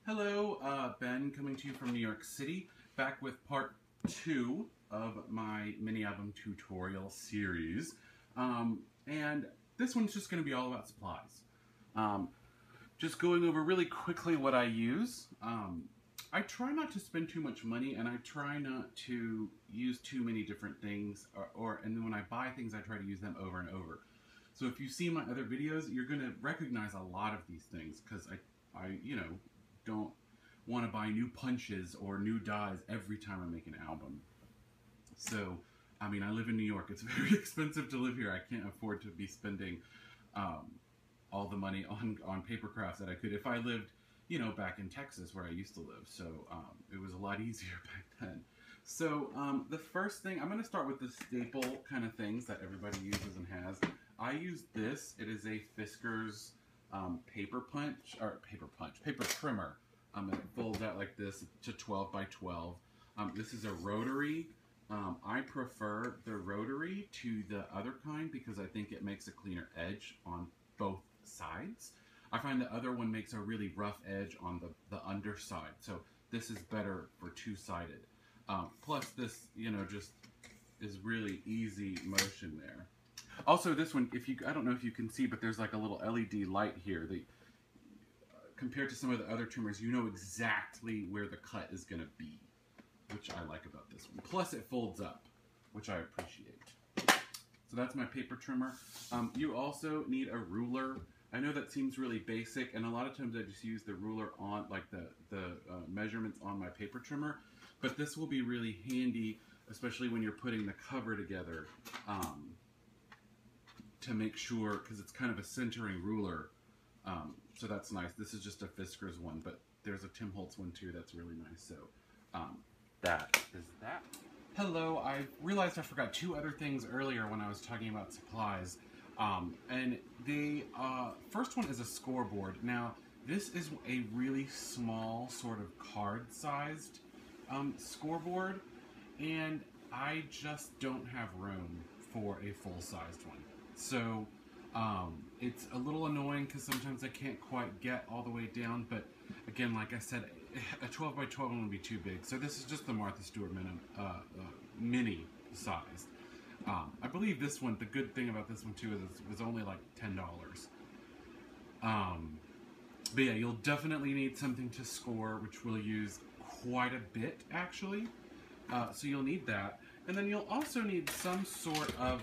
Hello, Ben coming to you from New York City, back with part 2 of my mini album tutorial series. And this one's just going to be all about supplies. Just going over really quickly what I use. I try not to spend too much money, and I try not to use too many different things, and then when I buy things I try to use them over and over. So if you see my other videos, you're going to recognize a lot of these things because I don't want to buy new punches or new dyes every time I make an album. So, I mean, I live in New York. It's very expensive to live here. I can't afford to be spending all the money on paper crafts that I could if I lived, back in Texas where I used to live. So it was a lot easier back then. So the first thing, I'm going to start with the staple kind of things that everybody uses and has. I use this. It is a Fiskars paper trimmer. It folds out like this to 12 by 12. This is a rotary. I prefer the rotary to the other kind because I think it makes a cleaner edge on both sides. I find the other one makes a really rough edge on the underside, so this is better for two-sided. Plus this, just is really easy motion there. Also, this one, I don't know if you can see, but there's like a little LED light here. Compared to some of the other trimmers, you know exactly where the cut is going to be, which I like about this one. Plus, it folds up, which I appreciate. So that's my paper trimmer. You also need a ruler. I know that seems really basic, and a lot of times I just use the ruler on, like the measurements on my paper trimmer, but this will be really handy, especially when you're putting the cover together, to make sure, because it's kind of a centering ruler. So that's nice. This is just a Fiskars one, but there's a Tim Holtz one too that's really nice. So that is that. Hello, I realized I forgot two other things earlier when I was talking about supplies. And the first one is a scoreboard. Now, this is a really small, sort of card-sized scoreboard, and I just don't have room for a full-sized one. So it's a little annoying because sometimes I can't quite get all the way down, but again, like I said, a 12 by 12 one would be too big. So this is just the Martha Stewart mini sized. I believe this one, the good thing about this one too is it was only like $10. But yeah, you'll definitely need something to score, which we'll use quite a bit actually. So you'll need that. And then you'll also need some sort of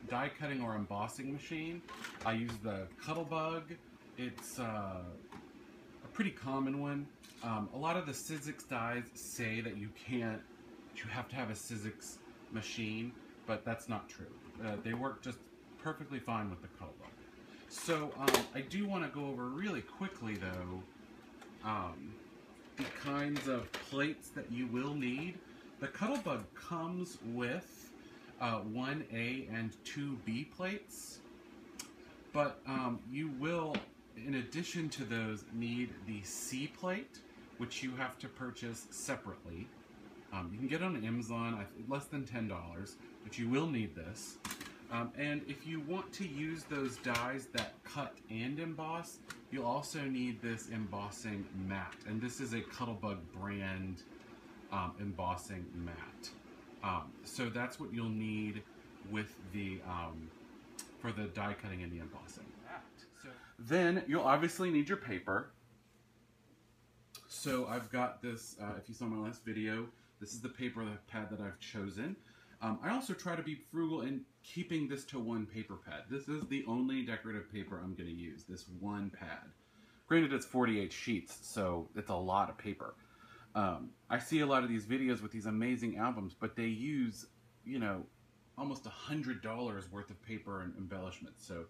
die cutting or embossing machine. I use the Cuttlebug. It's a pretty common one. A lot of the Sizzix dies say that you have to have a Sizzix machine, but that's not true. They work just perfectly fine with the Cuttlebug. So I do want to go over really quickly though the kinds of plates that you will need. The Cuttlebug comes with 1A and 2B plates, but you will, in addition to those, need the C plate, which you have to purchase separately. You can get it on Amazon, less than $10, but you will need this. And if you want to use those dies that cut and emboss, you'll also need this embossing mat, and this is a Cuttlebug brand embossing mat. So that's what you'll need with the for the die cutting and the embossing. So then you'll obviously need your paper. So I've got this, if you saw my last video, this is the paper pad that I've chosen. I also try to be frugal in keeping this to one paper pad. This is the only decorative paper I'm going to use, this one pad. Granted, it's 48 sheets, so it's a lot of paper. I see a lot of these videos with these amazing albums, but they use, almost $100 worth of paper and embellishments. So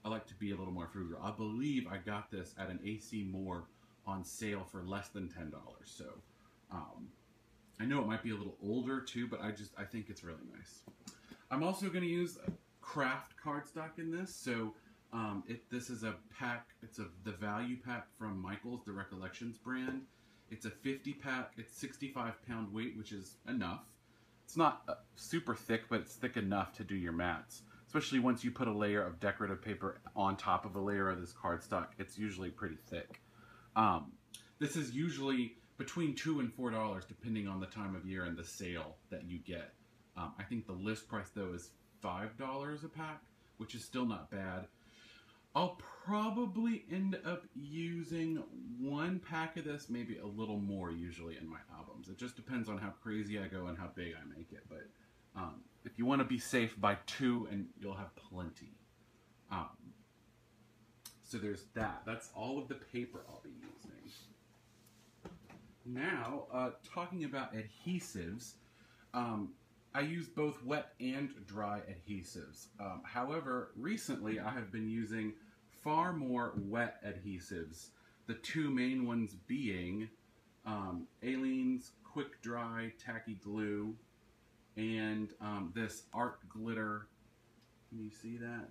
I like to be a little more frugal. I believe I got this at an AC Moore on sale for less than $10. So I know it might be a little older too, but I think it's really nice. I'm also going to use craft cardstock in this. So this is a pack. It's the value pack from Michaels, the Recollections brand. It's a 50 pack. It's 65-pound weight, which is enough. It's not super thick, but it's thick enough to do your mats. especially once you put a layer of decorative paper on top of a layer of this cardstock, it's usually pretty thick. This is usually between $2 and $4 depending on the time of year and the sale that you get. I think the list price though is $5 a pack, which is still not bad. I'll probably end up using one pack of this, maybe a little more usually in my albums. It just depends on how crazy I go and how big I make it. But if you want to be safe, buy 2 and you'll have plenty. So there's that. That's all of the paper I'll be using. Now, talking about adhesives, I use both wet and dry adhesives. However, recently I have been using far more wet adhesives. The two main ones being Aleene's Quick Dry Tacky Glue and this Art Glitter. Can you see that?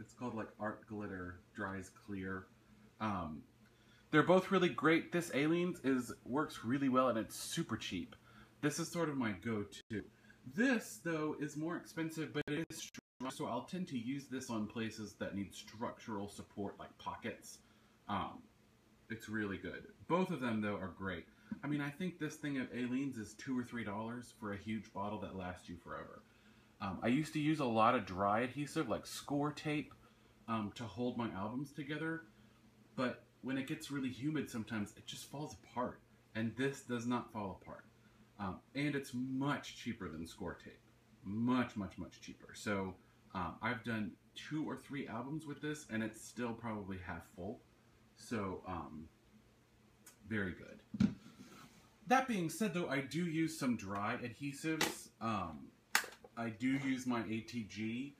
It's called like Art Glitter Dries Clear. They're both really great. This Aleene's works really well and it's super cheap. This is sort of my go-to. This, though, is more expensive, but it is strong, so I'll tend to use this on places that need structural support, like pockets. It's really good. Both of them, though, are great. I mean, I think this thing of Aleene's is $2 or $3 for a huge bottle that lasts you forever. I used to use a lot of dry adhesive, like score tape, to hold my albums together, but when it gets really humid sometimes, it just falls apart, and this does not fall apart. And it's much cheaper than score tape. Much, much, much cheaper. So I've done 2 or 3 albums with this, and it's still probably half full. So very good. That being said, though, I do use some dry adhesives. I do use my ATG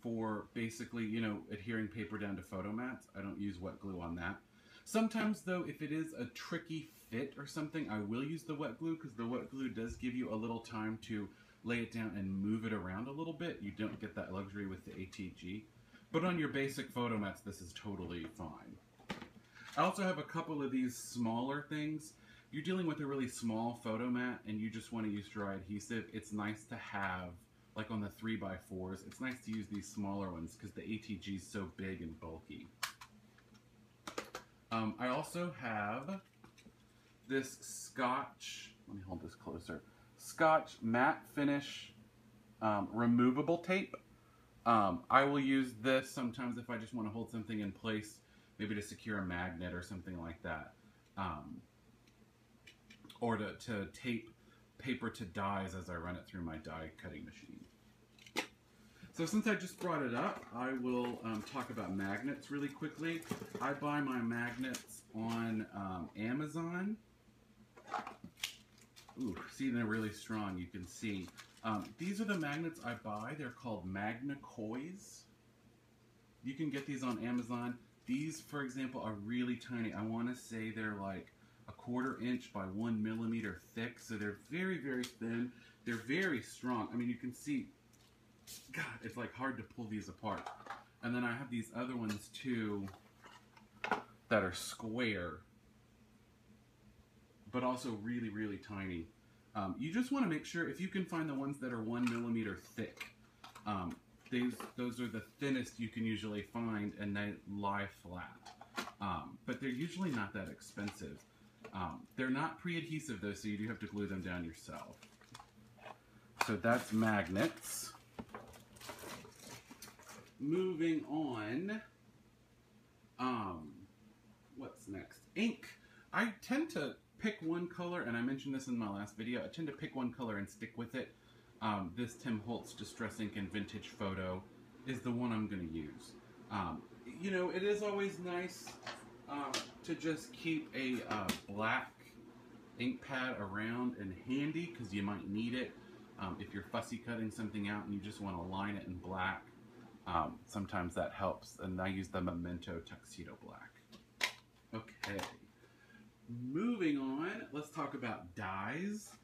for basically, you know, adhering paper down to photo mats. I don't use wet glue on that. Sometimes, though, if it is a tricky fit or something, I will use the wet glue because the wet glue does give you a little time to lay it down and move it around a little bit. You don't get that luxury with the ATG. But on your basic photo mats, this is totally fine. I also have a couple of these smaller things. If you're dealing with a really small photo mat and you just want to use dry adhesive, it's nice to have, like on the 3x4s, it's nice to use these smaller ones because the ATG is so big and bulky. I also have this Scotch, let me hold this closer, Scotch matte finish removable tape. I will use this sometimes if I just want to hold something in place, maybe to secure a magnet or something like that. Or to tape paper to dies as I run it through my die cutting machine. So since I just brought it up, I will talk about magnets really quickly. I buy my magnets on Amazon. Ooh, see, they're really strong, you can see. These are the magnets I buy. They're called Magna-Cois. You can get these on Amazon. These, for example, are really tiny. I want to say they're like 1/4 inch by 1 millimeter thick, so they're very, very thin. They're very strong. I mean, you can see, God, it's like hard to pull these apart. And then I have these other ones too that are square, but also really, really tiny. You just want to make sure, if you can find the ones that are 1 millimeter thick, those are the thinnest you can usually find, and they lie flat. But they're usually not that expensive. They're not pre-adhesive though, so you do have to glue them down yourself. So that's magnets. Moving on, what's next? Ink. I tend to pick one color, and I mentioned this in my last video, I tend to pick one color and stick with it. This Tim Holtz Distress Ink and Vintage Photo is the one I'm going to use. You know, it is always nice to just keep a black ink pad around and handy, because you might need it if you're fussy cutting something out and you just want to line it in black. Sometimes that helps, and I use the Memento Tuxedo Black. Okay, moving on, let's talk about dyes.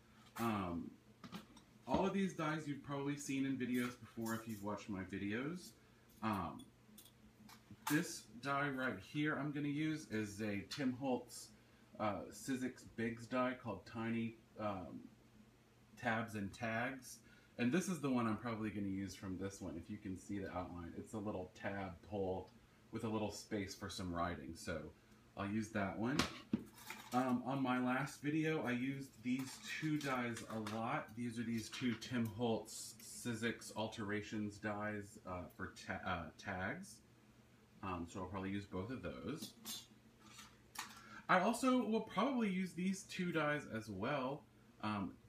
All of these dyes you've probably seen in videos before if you've watched my videos. This dye right here I'm going to use is a Tim Holtz Sizzix Bigs dye called Tiny Tabs and Tags. And this is the one I'm probably going to use from this one, if you can see the outline. It's a little tab pull with a little space for some writing, so I'll use that one. On my last video, I used these two dies a lot. These are these two Tim Holtz Sizzix Alterations dies for tags. So I'll probably use both of those. I also will probably use these two dies as well.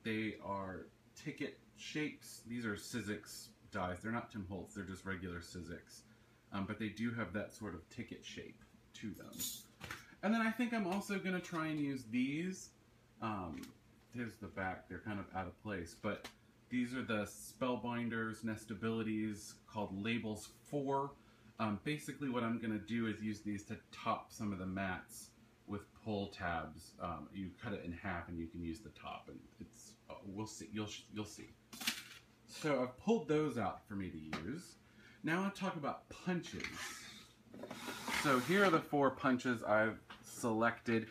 They are ticket shapes. These are Sizzix dies. They're not Tim Holtz, they're just regular Sizzix. But they do have that sort of ticket shape to them. And then I think I'm also going to try and use these. Here's the back. They're kind of out of place. But these are the Spellbinders Nestabilities called Labels 4. Basically what I'm going to do is use these to top some of the mats with pull tabs. You cut it in half and you can use the top. And it's we'll see. You'll see. So I've pulled those out for me to use. Now I'll talk about punches. So here are the 4 punches I've selected.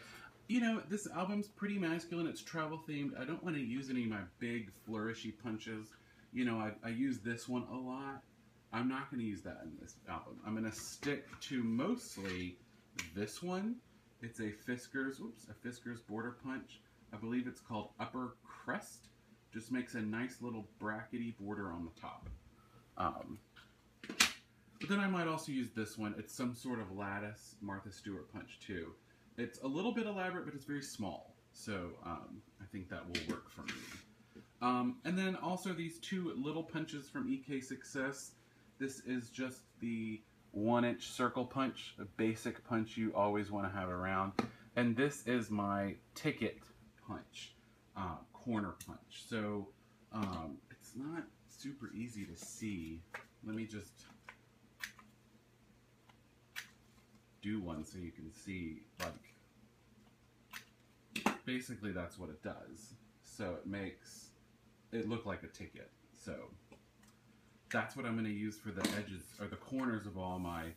You know, this album's pretty masculine. It's travel themed. I don't want to use any of my big flourishy punches. You know, I use this one a lot. I'm not going to use that in this album. I'm going to stick to mostly this one. It's a Fiskars border punch. I believe it's called Upper Crest. Just makes a nice little brackety border on the top. But then I might also use this one. It's some sort of lattice Martha Stewart punch too. It's a little bit elaborate, but it's very small. So I think that will work for me. And then also these 2 little punches from EK Success. This is just the 1-inch circle punch, a basic punch you always want to have around. And this is my ticket punch, corner punch. So it's not super easy to see. Let me just do one so you can see, like, basically that's what it does. So it makes it look like a ticket. So that's what I'm going to use for the edges, or the corners of all my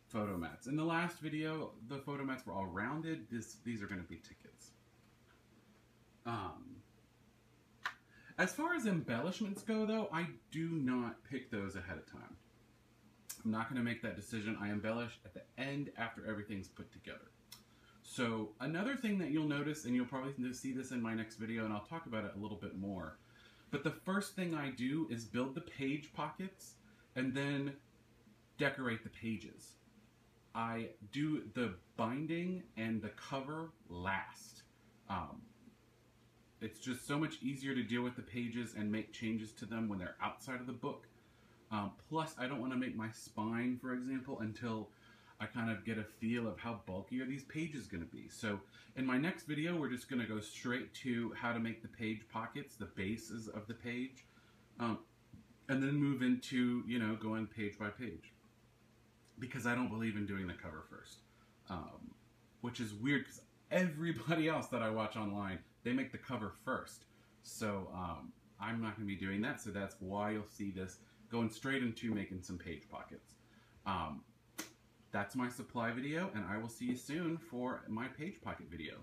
photo mats. In the last video, the photo mats were all rounded. These are going to be tickets. As far as embellishments go, though, I do not pick those ahead of time. I'm not going to make that decision. I embellish at the end after everything's put together. So another thing that you'll notice, and you'll probably see this in my next video, and I'll talk about it a little bit more, but the first thing I do is build the page pockets and then decorate the pages. I do the binding and the cover last. It's just so much easier to deal with the pages and make changes to them when they're outside of the book. Plus, I don't want to make my spine, for example, until I kind of get a feel of how bulky are these pages going to be. So in my next video, we're just going to go straight to how to make the page pockets, the bases of the page, and then move into, you know, going page by page. Because I don't believe in doing the cover first. Which is weird because everybody else that I watch online, they make the cover first. So I'm not going to be doing that, so that's why you'll see this going straight into making some page pockets. That's my supply video, and I will see you soon for my page pocket video.